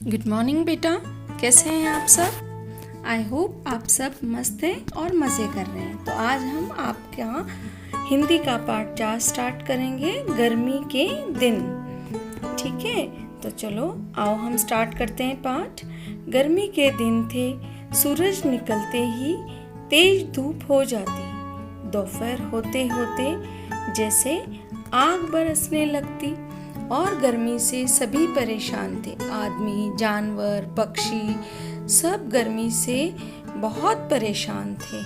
Good morning बेटा, कैसे हैं आप सब। आई होप आप सब मस्त हैं और मज़े कर रहे हैं। तो आज हम आपके यहाँ हिंदी का पाठ 4 स्टार्ट करेंगे, गर्मी के दिन। ठीक है, तो चलो आओ हम स्टार्ट करते हैं पाठ। गर्मी के दिन थे, सूरज निकलते ही तेज धूप हो जाती, दोपहर होते होते जैसे आग बरसने लगती और गर्मी से सभी परेशान थे। आदमी, जानवर, पक्षी सब गर्मी से बहुत परेशान थे।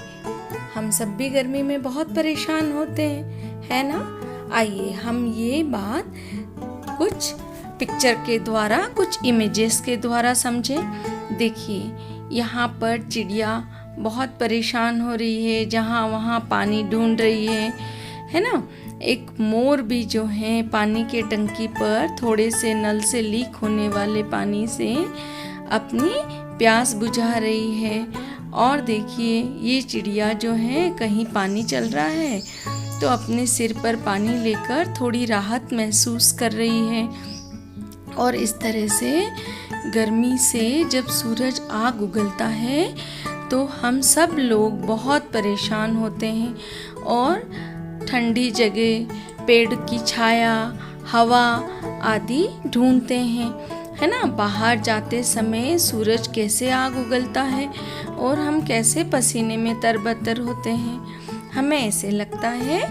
हम सब भी गर्मी में बहुत परेशान होते हैं, है ना। आइए हम ये बात कुछ पिक्चर के द्वारा, कुछ इमेजेस के द्वारा समझें। देखिए, यहाँ पर चिड़िया बहुत परेशान हो रही है, जहाँ वहाँ पानी ढूंढ रही है ना। एक मोर भी जो है पानी के टंकी पर थोड़े से नल से लीक होने वाले पानी से अपनी प्यास बुझा रही है। और देखिए, ये चिड़िया जो है कहीं पानी चल रहा है तो अपने सिर पर पानी लेकर थोड़ी राहत महसूस कर रही है। और इस तरह से गर्मी से जब सूरज आग उगलता है तो हम सब लोग बहुत परेशान होते हैं और ठंडी जगह, पेड़ की छाया, हवा आदि ढूंढते हैं, है ना। बाहर जाते समय सूरज कैसे आग उगलता है और हम कैसे पसीने में तरबतर होते हैं। हमें ऐसे लगता है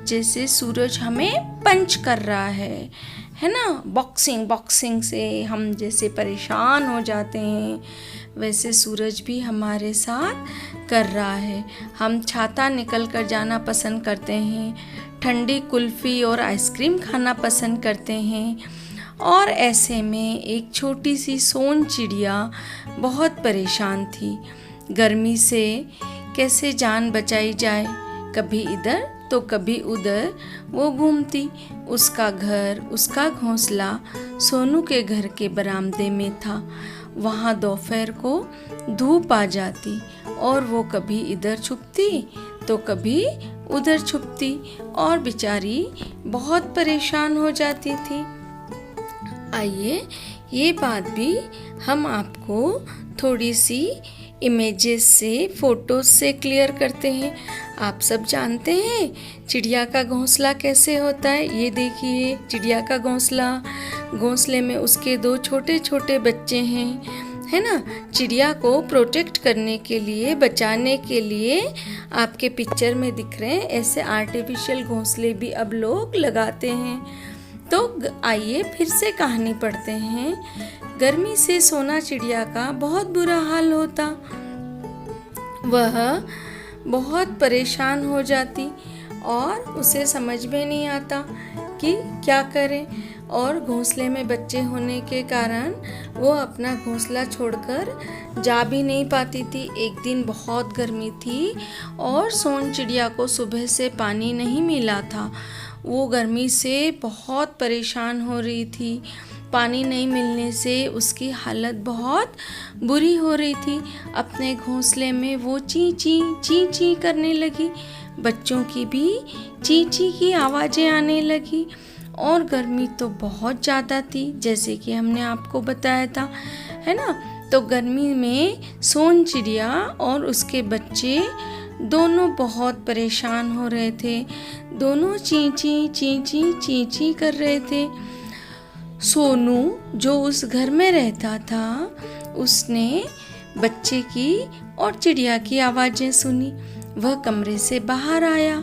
जैसे सूरज हमें पंच कर रहा है ना। बॉक्सिंग से हम जैसे परेशान हो जाते हैं, वैसे सूरज भी हमारे साथ कर रहा है। हम छाता निकल कर जाना पसंद करते हैं, ठंडी कुल्फ़ी और आइसक्रीम खाना पसंद करते हैं। और ऐसे में एक छोटी सी सोन चिड़िया बहुत परेशान थी। गर्मी से कैसे जान बचाई जाए, कभी इधर तो कभी उधर वो घूमती। उसका घर, उसका घोंसला सोनू के घर के बरामदे में था। वहाँ दोपहर को धूप आ जाती और वो कभी इधर छुपती तो कभी उधर छुपती और बेचारी बहुत परेशान हो जाती थी। आइए ये बात भी हम आपको थोड़ी सी इमेजेस से, फोटोज से क्लियर करते हैं। आप सब जानते हैं चिड़िया का घोंसला कैसे होता है। ये देखिए चिड़िया का घोंसला, घोंसले में उसके 2 छोटे छोटे बच्चे हैं, है ना। चिड़िया को प्रोटेक्ट करने के लिए, बचाने के लिए आपके पिक्चर में दिख रहे हैं ऐसे आर्टिफिशियल घोंसले भी अब लोग लगाते हैं। तो आइए फिर से कहानी पढ़ते हैं। गर्मी से सोना चिड़िया का बहुत बुरा हाल होता, वह बहुत परेशान हो जाती और उसे समझ में नहीं आता कि क्या करें। और घोंसले में बच्चे होने के कारण वो अपना घोंसला छोड़कर जा भी नहीं पाती थी। एक दिन बहुत गर्मी थी और सोन चिड़िया को सुबह से पानी नहीं मिला था। वो गर्मी से बहुत परेशान हो रही थी। पानी नहीं मिलने से उसकी हालत बहुत बुरी हो रही थी। अपने घोंसले में वो ची ची करने लगी। बच्चों की भी ची ची की आवाज़ें आने लगी। और गर्मी तो बहुत ज़्यादा थी, जैसे कि हमने आपको बताया था, है ना। तो गर्मी में सोन चिड़िया और उसके बच्चे दोनों बहुत परेशान हो रहे थे। दोनों ची ची कर रहे थे। सोनू जो उस घर में रहता था, उसने बच्चे की और चिड़िया की आवाज़ें सुनी। वह कमरे से बाहर आया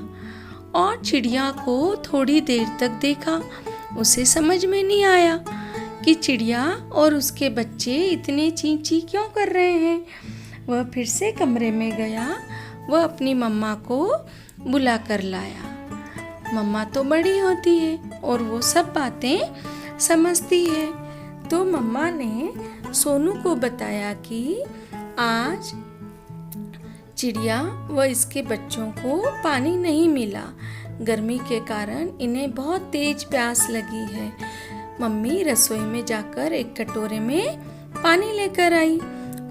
और चिड़िया को थोड़ी देर तक देखा। उसे समझ में नहीं आया कि चिड़िया और उसके बच्चे इतने ची ची क्यों कर रहे हैं। वह फिर से कमरे में गया। वह अपनी मम्मा को बुला कर लाया। मम्मा तो बड़ी होती है और वो सब बातें समझती है। तो मम्मा ने सोनू को बताया कि आज चिड़िया व इसके बच्चों को पानी नहीं मिला। गर्मी के कारण इन्हें बहुत तेज प्यास लगी है। मम्मी रसोई में जाकर एक कटोरे में पानी लेकर आई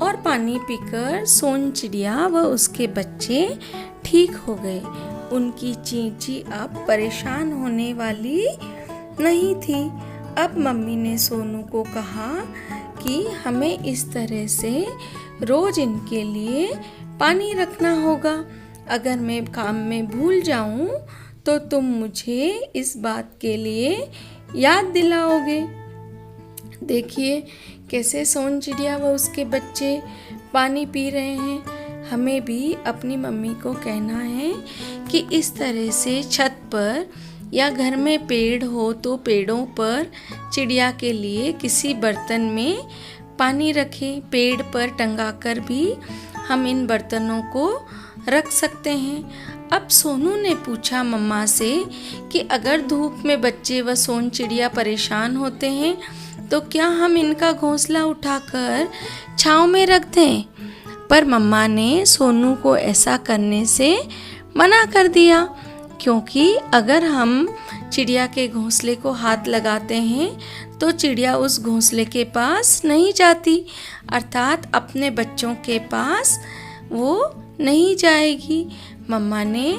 और पानी पीकर सोन चिड़िया व उसके बच्चे ठीक हो गए। उनकी चींची अब परेशान होने वाली नहीं थी। अब मम्मी ने सोनू को कहा कि हमें इस तरह से रोज इनके लिए पानी रखना होगा। अगर मैं काम में भूल जाऊं तो तुम मुझे इस बात के लिए याद दिलाओगे। देखिए कैसे सोन चिड़िया व उसके बच्चे पानी पी रहे हैं। हमें भी अपनी मम्मी को कहना है कि इस तरह से छत पर या घर में पेड़ हो तो पेड़ों पर चिड़िया के लिए किसी बर्तन में पानी रखें। पेड़ पर टंगाकर भी हम इन बर्तनों को रख सकते हैं। अब सोनू ने पूछा मम्मा से कि अगर धूप में बच्चे व सोन चिड़िया परेशान होते हैं तो क्या हम इनका घोंसला उठाकर छांव में रख दें? पर मम्मा ने सोनू को ऐसा करने से मना कर दिया, क्योंकि अगर हम चिड़िया के घोंसले को हाथ लगाते हैं तो चिड़िया उस घोंसले के पास नहीं जाती, अर्थात अपने बच्चों के पास वो नहीं जाएगी। मम्मा ने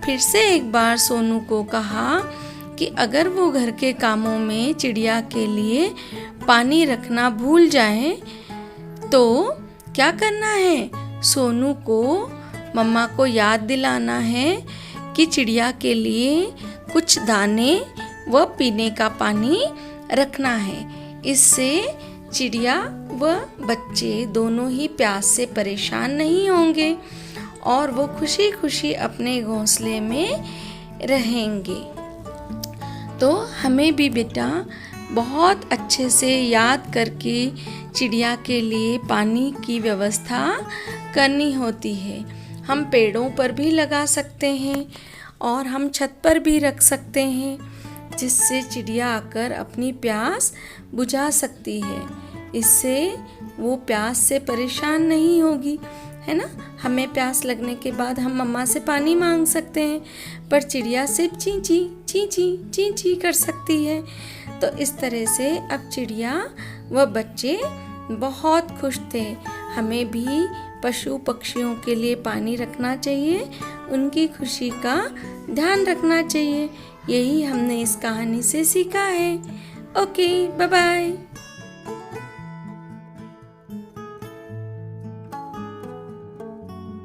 फिर से एक बार सोनू को कहा कि अगर वो घर के कामों में चिड़िया के लिए पानी रखना भूल जाए तो क्या करना है? सोनू को मम्मा को याद दिलाना है कि चिड़िया के लिए कुछ दाने व पीने का पानी रखना है। इससे चिड़िया व बच्चे दोनों ही प्यास से परेशान नहीं होंगे और वो खुशी खुशी अपने घोंसले में रहेंगे। तो हमें भी बेटा बहुत अच्छे से याद करके चिड़िया के लिए पानी की व्यवस्था करनी होती है। हम पेड़ों पर भी लगा सकते हैं और हम छत पर भी रख सकते हैं, जिससे चिड़िया आकर अपनी प्यास बुझा सकती है। इससे वो प्यास से परेशान नहीं होगी, है ना। हमें प्यास लगने के बाद हम मम्मा से पानी मांग सकते हैं, पर चिड़िया सिर्फ ची ची ची ची ची ची कर सकती है। तो इस तरह से अब चिड़िया व बच्चे बहुत खुश थे। हमें भी पशु पक्षियों के लिए पानी रखना चाहिए, उनकी खुशी का ध्यान रखना चाहिए। यही हमने इस कहानी से सीखा है। Okay, bye bye.